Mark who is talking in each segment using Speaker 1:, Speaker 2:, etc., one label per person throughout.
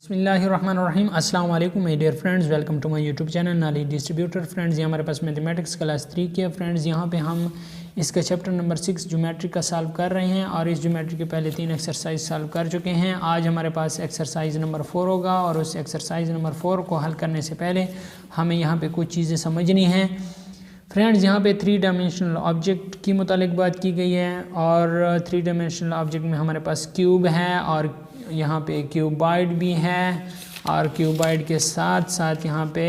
Speaker 1: बिस्मिल्लाहिर्रहमानिर्रहीम अस्सलाम वालेकुम my dear friends, welcome to my YouTube channel knowledge distributor. Friends, ये हमारे पास मैथमेटिक्स क्लास 3 की है। फ्रेंड्स, यहाँ पे हम इसका चैप्टर नंबर 6 ज्योमेट्री का सॉल्व कर रहे हैं और इस ज्योमेट्री के पहले 3 एक्सरसाइज सॉल्व कर चुके हैं। आज हमारे पास एक्सरसाइज नंबर 4 होगा और उस एक्सरसाइज नंबर 4 को हल करने से पहले हमें यहाँ पर कुछ चीज़ें समझनी हैं। फ्रेंड्स, यहाँ पे 3 डायमेंशनल ऑब्जेक्ट की मुतालिक बात की गई है और 3 डायमेंशनल ऑब्जेक्ट में हमारे पास क्यूब है और यहाँ पे क्यूबाइड भी है और क्यूबाइड के साथ साथ यहाँ पे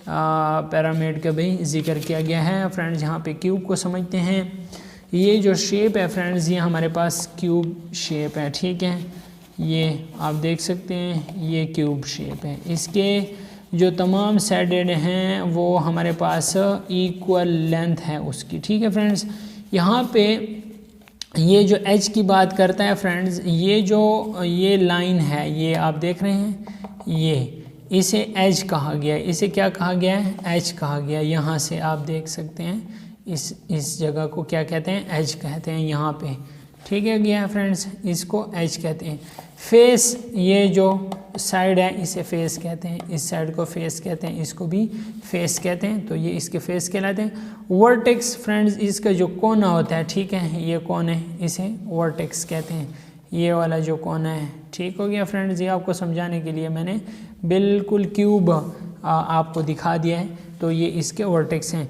Speaker 1: पिरामिड का भी जिक्र किया गया है। फ्रेंड्स, यहाँ पे क्यूब को समझते हैं। ये जो शेप है फ्रेंड्स, ये हमारे पास क्यूब शेप है, ठीक है। ये आप देख सकते हैं, ये क्यूब शेप है। इसके जो तमाम साइडेड हैं वो हमारे पास इक्वल लेंथ है उसकी, ठीक है फ्रेंड्स। यहाँ पे ये जो एज की बात करता है फ्रेंड्स, ये लाइन है, ये आप देख रहे हैं, इसे एज कहा गया। इसे क्या कहा गया है? एज कहा गया। यहाँ से आप देख सकते हैं इस जगह को क्या कहते हैं? एज कहते हैं यहाँ पे, ठीक है गया फ्रेंड्स, इसको एज कहते हैं। फेस, ये जो साइड है इसे फेस कहते हैं, इस साइड को फेस कहते हैं, इसको भी फेस कहते हैं, तो ये इसके फेस कहलाते हैं। वर्टेक्स फ्रेंड्स, इसका जो कोना होता है, ठीक है, ये कोना है, इसे वर्टेक्स कहते हैं, ये वाला जो कोना है, ठीक हो गया फ्रेंड्स। ये आपको समझाने के लिए मैंने बिल्कुल क्यूब आपको दिखा दिया है, तो ये इसके वर्टेक्स हैं।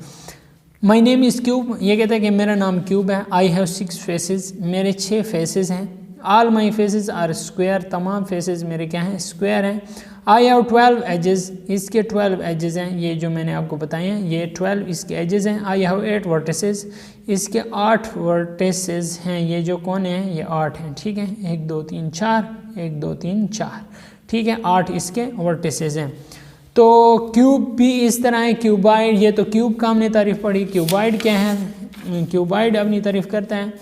Speaker 1: माई नेम इज़ क्यूब, ये कहता है कि मेरा नाम क्यूब है। आई हैव 6 फेसेस, मेरे 6 फेसेस हैं। All my faces are square, तमाम फेसेस मेरे क्या हैं? स्क्वायर हैं। आई हैव 12 एजेस, इसके 12 एजेस हैं, ये जो मैंने आपको बताए हैं, ये 12 इसके एजेस हैं। आई हैव 8 वर्टिसेस, इसके 8 वर्टिसेस हैं, ये जो कौन है? ये 8 हैं, ठीक है। 1 2 3 4, 1 2 3 4, ठीक है, 8 इसके वर्टिसेस हैं। तो क्यूब भी इस तरह है, क्यूबाइड, ये तो क्यूब का हमने तारीफ पढ़ी। क्यूबाइड क्या है? क्यूबाइड अपनी तारीफ करता है।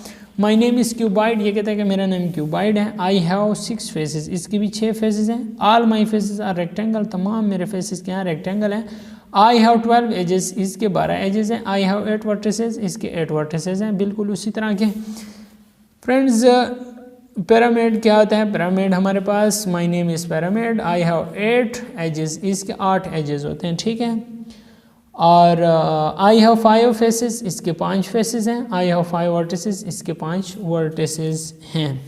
Speaker 1: माई नेम इज़ क्यूबाइड, ये कहता है कि मेरा नाम क्यूबाइड है। आई हैव 6 फेसेस, इसकी भी 6 फेसेस हैं। All my faces are rectangle, तमाम मेरे फेसेस क्या हैं? रेक्टेंगल हैं। आई हैव 12 एजेस, इसके 12 एजेस हैं। आई हैव 8 वर्टिसेस, इसके 8 वर्टिसेस हैं, बिल्कुल उसी तरह के। फ्रेंड्स, पिरामिड क्या होता है? पिरामिड हमारे पास, my name is pyramid, I have 8 edges, इसके 8 एजेस होते हैं, ठीक है। और आई हैव 5 फेसेस, इसके 5 फेसेस हैं। आई हैव 5 वर्टिसेस, इसके 5 वर्टिसेस हैं।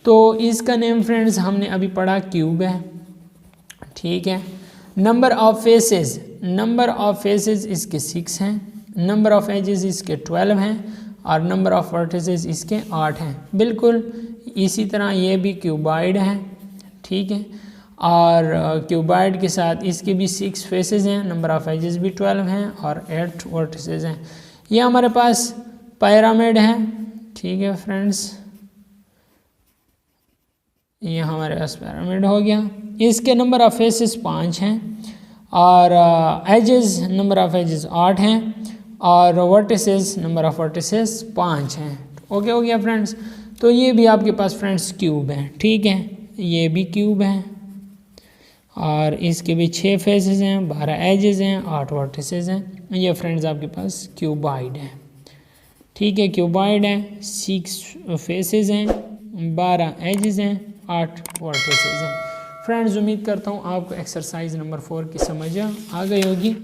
Speaker 1: तो इसका नेम फ्रेंड्स हमने अभी पढ़ा क्यूब है, ठीक है। Number of faces, number of faces इसके 6 हैं। नंबर ऑफ एजेस इसके 12 हैं और नंबर ऑफ वर्टिसेस इसके 8 हैं। बिल्कुल इसी तरह ये भी क्यूबाइड है, ठीक है। और क्यूबाइड के साथ इसके भी 6 फेसेस हैं, नंबर ऑफ एजेस भी 12 हैं और 8 वर्टिसेस हैं। ये हमारे पास पिरामिड है, ठीक है फ्रेंड्स, ये हमारे पास पिरामिड हो गया। इसके नंबर ऑफ फेसेस 5 हैं और एजेस, नंबर ऑफ एजेस 8 हैं और वर्टिसेस, नंबर ऑफ वर्टिसेस 5 हैं। ओके हो गया फ्रेंड्स। तो ये भी आपके पास फ्रेंड्स क्यूब है, ठीक है, ये भी क्यूब है और इसके भी 6 फेसेस हैं, 12 एजेस हैं, 8 वर्टिसेस हैं। ये फ्रेंड्स आपके पास क्यूबाइड है, ठीक है, क्यूबाइड है, 6 फेसेस हैं, 12 एजेस हैं, 8 वर्टिसेस हैं। फ्रेंड्स, उम्मीद करता हूँ आपको एक्सरसाइज नंबर 4 की समझ आ गई होगी।